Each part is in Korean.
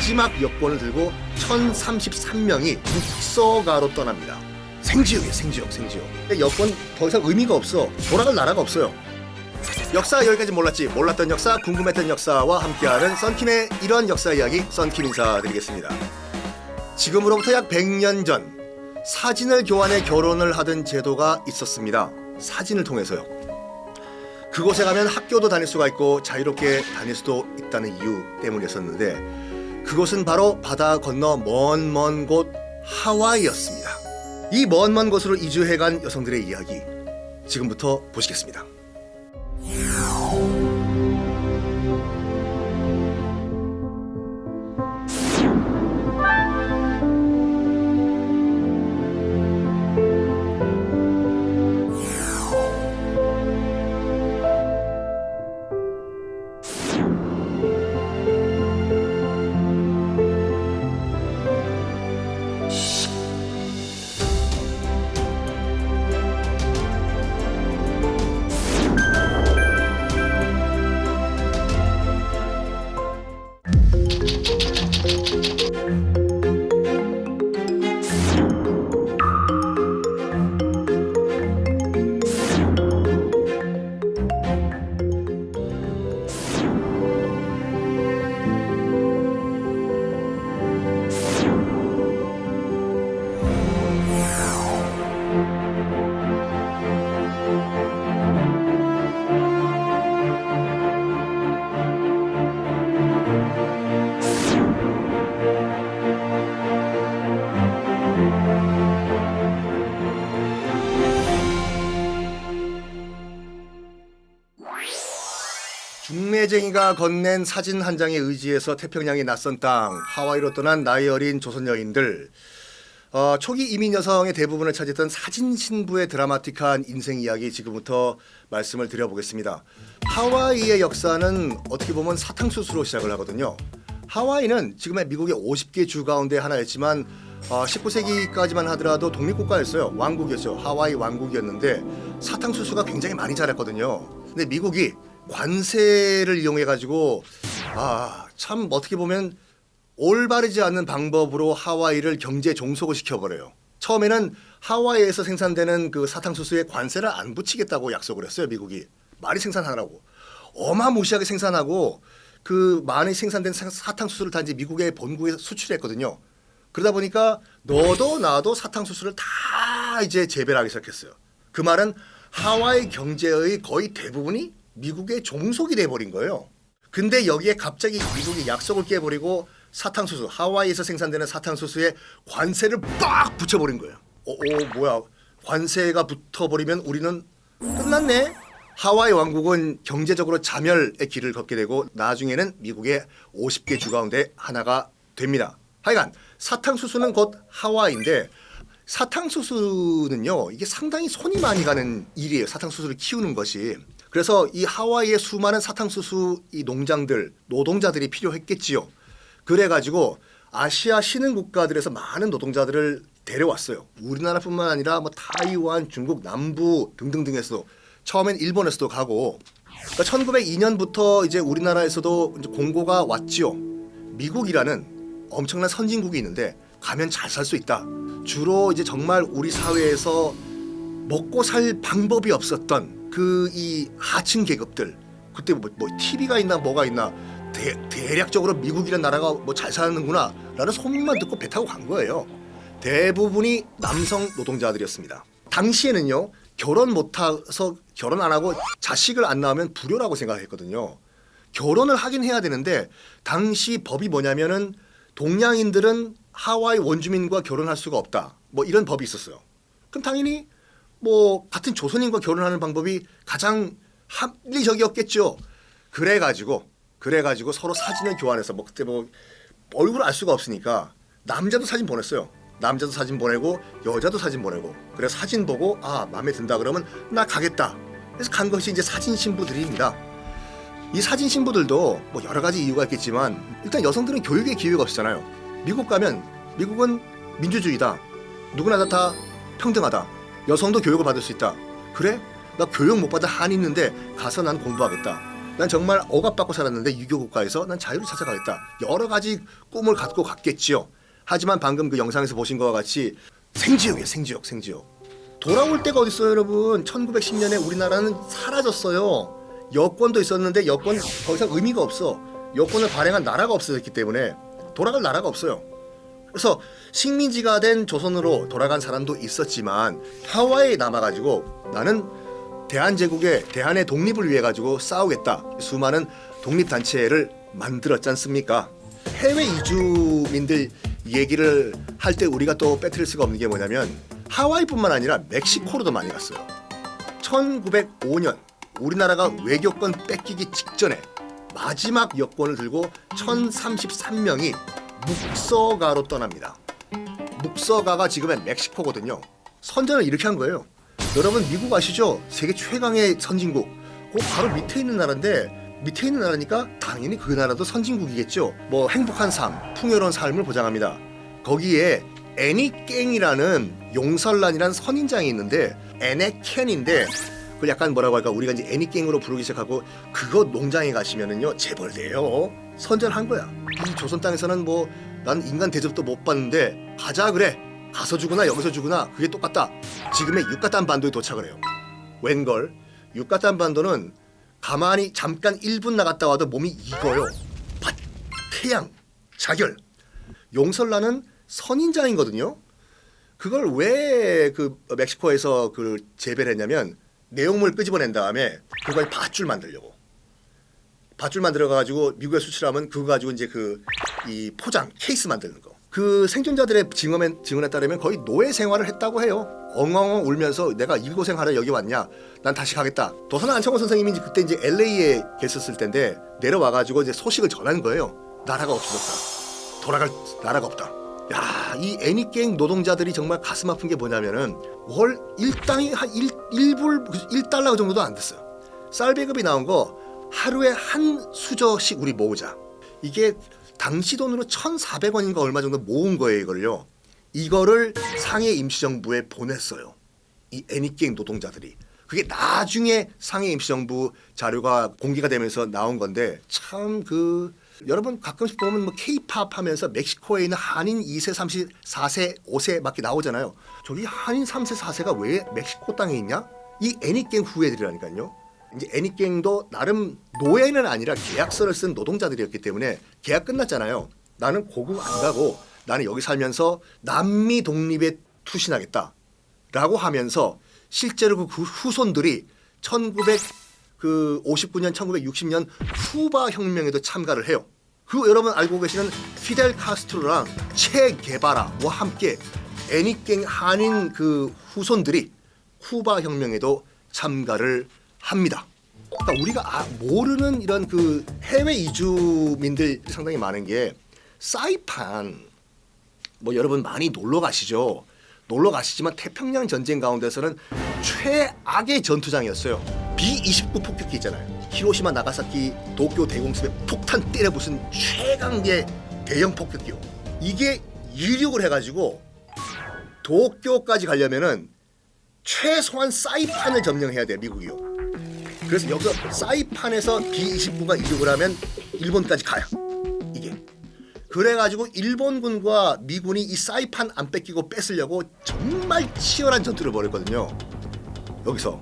마지막 여권을 들고 1033명이 북서가로 떠납니다. 생지옥이에요, 생지옥. 여권 더 이상 의미가 없어. 돌아갈 나라가 없어요. 역사 여기까지 몰랐던 역사, 궁금했던 역사와 함께하는 썬킴의 이런 역사 이야기, 썬킴 인사드리겠습니다. 지금으로부터 약 100년 전 사진을 교환해 결혼을 하던 제도가 있었습니다. 사진을 통해서요. 그곳에 가면 학교도 다닐 수가 있고 자유롭게 다닐 수도 있다는 이유 때문이었는데, 그곳은 바로 바다 건너 먼 곳 하와이였습니다. 이 먼 곳으로 이주해간 여성들의 이야기, 지금부터 보시겠습니다. 중매쟁이가 건넨 사진 한 장에 의지해서 태평양이 낯선 땅 하와이로 떠난 나이 어린 조선 여인들, 초기 이민 여성의 대부분을 차지했던 사진 신부의 드라마틱한 인생 이야기, 지금부터 말씀을 드려보겠습니다. 하와이의 역사는 어떻게 보면 사탕수수로 시작을 하거든요. 하와이는 지금의 미국의 50개 주 가운데 하나였지만 19세기까지만 하더라도 독립국가였어요. 왕국이었죠. 하와이 왕국이었는데 사탕수수가 굉장히 많이 자랐거든요. 근데 미국이 관세를 이용해가지고 참 어떻게 보면 올바르지 않은 방법으로 하와이를 경제 종속을 시켜버려요. 처음에는 하와이에서 생산되는 그 사탕수수에 관세를 안 붙이겠다고 약속을 했어요. 미국이 많이 생산하라고 어마무시하게 생산하고, 그 많이 생산된 사탕수수를 다 이제 미국의 본국에 수출했거든요. 그러다 보니까 너도 나도 사탕수수를 다 이제 재배를 하기 시작했어요. 그 말은 하와이 경제의 거의 대부분이 미국의 종속이 돼버린 거예요. 근데 여기에 갑자기 미국이 약속을 깨버리고 사탕수수, 하와이에서 생산되는 사탕수수에 관세를 빡 붙여버린 거예요. 뭐야, 관세가 붙어버리면 우리는 끝났네. 하와이 왕국은 경제적으로 자멸의 길을 걷게 되고 나중에는 미국의 50개 주 가운데 하나가 됩니다. 하여간 사탕수수는 곧 하와이인데, 사탕수수는요 이게 상당히 손이 많이 가는 일이에요. 사탕수수를 키우는 것이. 그래서 이 하와이의 수많은 사탕수수 이 농장들, 노동자들이 필요했겠지요. 그래가지고 아시아 신흥 국가들에서 많은 노동자들을 데려왔어요. 우리나라뿐만 아니라 뭐 타이완, 중국 남부 등등등에서도, 처음엔 일본에서도 가고, 그러니까 1902년부터 이제 우리나라에서도 이제 공고가 왔지요. 미국이라는 엄청난 선진국이 있는데 가면 잘 살 수 있다. 주로 이제 정말 우리 사회에서 먹고 살 방법이 없었던 그 이 하층 계급들, 그때 뭐 TV가 있나 뭐가 있나, 대략적으로 미국이라는 나라가 뭐 잘 사는구나 라는 소문만 듣고 배 타고 간 거예요. 대부분이 남성 노동자들이었습니다. 당시에는요 결혼 못해서 결혼 안 하고 자식을 안 낳으면 불효라고 생각했거든요. 결혼을 하긴 해야 되는데 당시 법이 뭐냐면은 동양인들은 하와이 원주민과 결혼할 수가 없다, 뭐 이런 법이 있었어요. 그럼 당연히 뭐 같은 조선인과 결혼하는 방법이 가장 합리적이었겠죠. 그래가지고 서로 사진을 교환해서, 뭐 그때 뭐 얼굴을 알 수가 없으니까 남자도 사진 보냈어요. 남자도 사진 보내고 여자도 사진 보내고, 그래서 사진 보고 마음에 든다 그러면 나 가겠다. 그래서 간 것이 이제 사진 신부들입니다. 이 사진 신부들도 뭐 여러 가지 이유가 있겠지만, 일단 여성들은 교육의 기회가 없잖아요. 미국 가면 미국은 민주주의다. 누구나 다 평등하다. 여성도 교육을 받을 수 있다. 그래? 나 교육 못 받아 한이 있는데 가서 난 공부하겠다. 난 정말 억압받고 살았는데 유교 국가에서 난 자유를 찾아가겠다. 여러 가지 꿈을 갖고 갔겠지요. 하지만 방금 그 영상에서 보신 것과 같이 생지옥이에요. 생지옥. 돌아올 때가 어딨어요, 여러분. 1910년에 우리나라는 사라졌어요. 여권도 있었는데 여권 더 이상 의미가 없어. 여권을 발행한 나라가 없어졌기 때문에 돌아갈 나라가 없어요. 그래서 식민지가 된 조선으로 돌아간 사람도 있었지만 하와이에 남아가지고 나는 대한제국의 대한의 독립을 위해 가지고 싸우겠다. 수많은 독립단체를 만들었지 않습니까? 해외 이주민들 얘기를 할 때 우리가 또 빼뜨릴 수가 없는 게 뭐냐면 하와이뿐만 아니라 멕시코로도 많이 갔어요. 1905년 우리나라가 외교권 뺏기기 직전에 마지막 여권을 들고 1033명이 묵서가로 떠납니다. 묵서가가 지금의 멕시코거든요. 선전을 이렇게 한 거예요. 여러분 미국 아시죠? 세계 최강의 선진국. 그 바로 밑에 있는 나라인데 밑에 있는 나라니까 당연히 그 나라도 선진국이겠죠. 뭐 행복한 삶, 풍요로운 삶을 보장합니다. 거기에 애니깽이라는 용설란이라는 선인장이 있는데 애네켄인데 그걸 약간 뭐라고 할까 우리가 이제 애니깽으로 부르기 시작하고 그거 농장에 가시면은요 재벌돼요. 선전한 거야. 이 조선 땅에서는 뭐 난 인간 대접도 못 받는데 가자 그래. 가서 주구나 여기서 주구나 그게 똑같다. 지금의 유카탄 반도에 도착을 해요. 웬걸 유카탄 반도는 가만히 잠깐 1분 나갔다 와도 몸이 익어요. 밭, 태양, 자결. 용설란은 선인장이거든요. 그걸 왜 그 멕시코에서 그 재배를 했냐면 내용물 끄집어낸 다음에 그걸 밧줄 만들려고. 밧줄 만들어가지고 미국에 수출하면 그거 가지고 이제 그 이 포장 케이스 만드는 거. 그 생존자들의 증언에 따르면 거의 노예 생활을 했다고 해요. 엉엉 울면서 내가 이 고생하러 여기 왔냐? 난 다시 가겠다. 도선 안창호 선생님이 그때 이제 LA에 계셨을 때인데 내려와가지고 이제 소식을 전한 거예요. 나라가 없어졌다. 돌아갈 나라가 없다. 야, 이 애니깽 노동자들이 정말 가슴 아픈 게 뭐냐면은 월 일당이 한 1달러 정도도 안 됐어요. 쌀배급이 나온 거 하루에 한 수저씩 우리 모으자. 이게 당시 돈으로 1,400원인가 얼마 정도 모은 거예요, 이걸요. 이거를 상해 임시정부에 보냈어요. 이 애니깽 노동자들이. 그게 나중에 상해 임시정부 자료가 공개가 되면서 나온 건데 참 그 여러분 가끔씩 보면 뭐 K-팝 하면서 멕시코에 있는 한인 2세, 3세, 4세, 5세 막 나오잖아요. 저기 한인 3세, 4세가 왜 멕시코 땅에 있냐? 이 애니깽 후예들이라니까요. 이제 애니깽도 나름 노예는 아니라 계약서를 쓴 노동자들이었기 때문에 계약 끝났잖아요. 나는 고국 안 가고 나는 여기 살면서 남미 독립에 투신하겠다라고 하면서 실제로 그 후손들이 1959년, 1960년 쿠바 혁명에도 참가를 해요. 그 여러분 알고 계시는 피델 카스트로랑 체 게바라와 함께 애니깽 한인 그 후손들이 쿠바 혁명에도 참가를 합니다. 그러니까 우리가 모르는 이런 그 해외 이주민들 상당히 많은 게 사이판 뭐 여러분 많이 놀러 가시죠. 놀러 가시지만 태평양 전쟁 가운데서는 최악의 전투장이었어요. B-29 폭격기 있잖아요. 히로시마 나가사키 도쿄 대공습에 폭탄 때려 부순 최강의 대형 폭격기요. 이게 이륙을 해가지고 도쿄까지 가려면은 최소한 사이판을 점령해야 돼요, 미국이요. 그래서 여기서 사이판에서 B-29가 이륙을 하면 일본까지 가요. 이게. 그래가지고 일본군과 미군이 이 사이판 안 뺏기고 뺏으려고 정말 치열한 전투를 벌였거든요. 여기서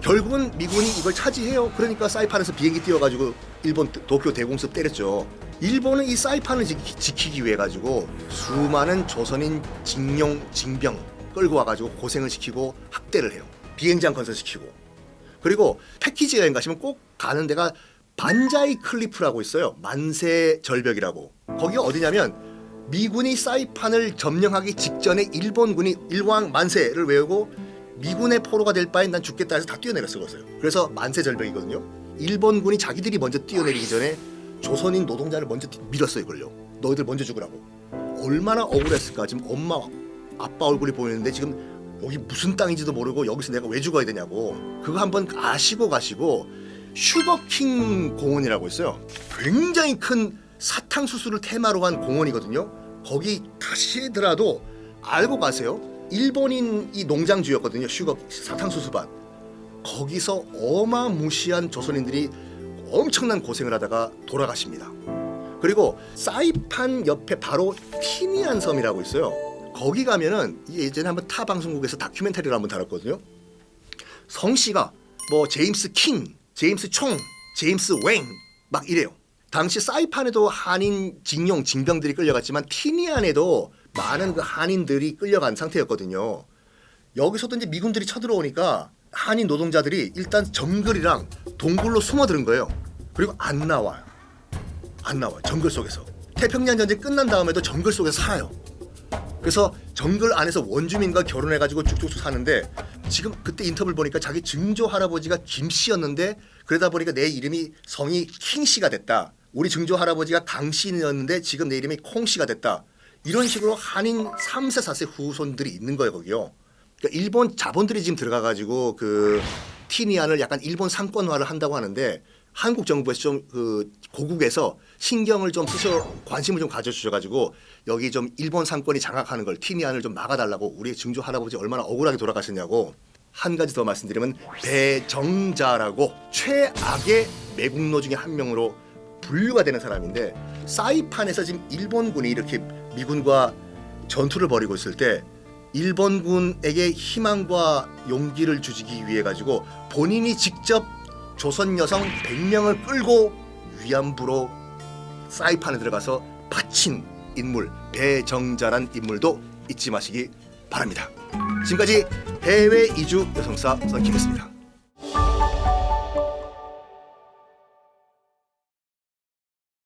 결국은 미군이 이걸 차지해요. 그러니까 사이판에서 비행기 띄워가지고 일본 도쿄 대공습 때렸죠. 일본은 이 사이판을 지키기 위해 가지고 수많은 조선인 징병 끌고 와가지고 고생을 시키고 학대를 해요. 비행장 건설시키고. 그리고 패키지 여행 가시면 꼭 가는 데가 반자이 클리프라고 있어요. 만세 절벽이라고. 거기가 어디냐면 미군이 사이판을 점령하기 직전에 일본군이 일왕 만세를 외우고 미군의 포로가 될 바엔 난 죽겠다 해서 다 뛰어내렸어요. 그래서 만세 절벽이거든요. 일본군이 자기들이 먼저 뛰어내리기 전에 조선인 노동자를 먼저 밀었어요. 이걸요. 너희들 먼저 죽으라고. 얼마나 억울했을까. 지금 엄마 아빠 얼굴이 보이는데 지금 여기 무슨 땅인지도 모르고 여기서 내가 왜 죽어야 되냐고. 그거 한번 아시고 가시고 슈거킹 공원이라고 있어요. 굉장히 큰 사탕수수를 테마로 한 공원이거든요. 거기 가시더라도 알고 가세요. 일본인 이 농장주였거든요. 사탕수수밭. 거기서 어마무시한 조선인들이 엄청난 고생을 하다가 돌아가십니다. 그리고 사이판 옆에 바로 티니안 섬이라고 있어요. 거기 가면은 예전에 한번 타 방송국에서 다큐멘터리를 한번 다뤘거든요. 성씨가 뭐 제임스 킹, 제임스 총, 제임스 웽 막 이래요. 당시 사이판에도 한인 징용 징병들이 끌려갔지만 티니안에도 많은 그 한인들이 끌려간 상태였거든요. 여기서도 이제 미군들이 쳐들어오니까 한인 노동자들이 일단 정글이랑 동굴로 숨어드는 거예요. 그리고 안 나와요. 정글 속에서. 태평양 전쟁 끝난 다음에도 정글 속에서 살아요. 그래서 정글 안에서 원주민과 결혼해가지고 쭉쭉쭉 사는데, 지금 그때 인터뷰를 보니까 자기 증조 할아버지가 김씨였는데 그러다 보니까 내 이름이 성이 킹씨가 됐다. 우리 증조 할아버지가 강씨였는데 지금 내 이름이 콩씨가 됐다. 이런 식으로 한인 3세 4세 후손들이 있는 거예요 거기요. 그러니까 일본 자본들이 지금 들어가가지고 그 티니안을 약간 일본 상권화를 한다고 하는데, 한국 정부에서 좀 그 고국에서 신경을 좀 쓰셔, 관심을 좀 가져주셔가지고 여기 좀 일본 상권이 장악하는 걸, 티니안을 좀 막아달라고. 우리 증조 할아버지 얼마나 억울하게 돌아가셨냐고. 한 가지 더 말씀드리면 배정자라고 최악의 매국노 중에 한 명으로 분류가 되는 사람인데, 사이판에서 지금 일본군이 이렇게 미군과 전투를 벌이고 있을 때 일본군에게 희망과 용기를 주기 위해 가지고 본인이 직접 조선 여성 100명을 끌고 위안부로 사이판에 들어가서 바친 인물, 배정자란 인물도 잊지 마시기 바랍니다. 지금까지 해외 이주 여성사 썬킴이었습니다.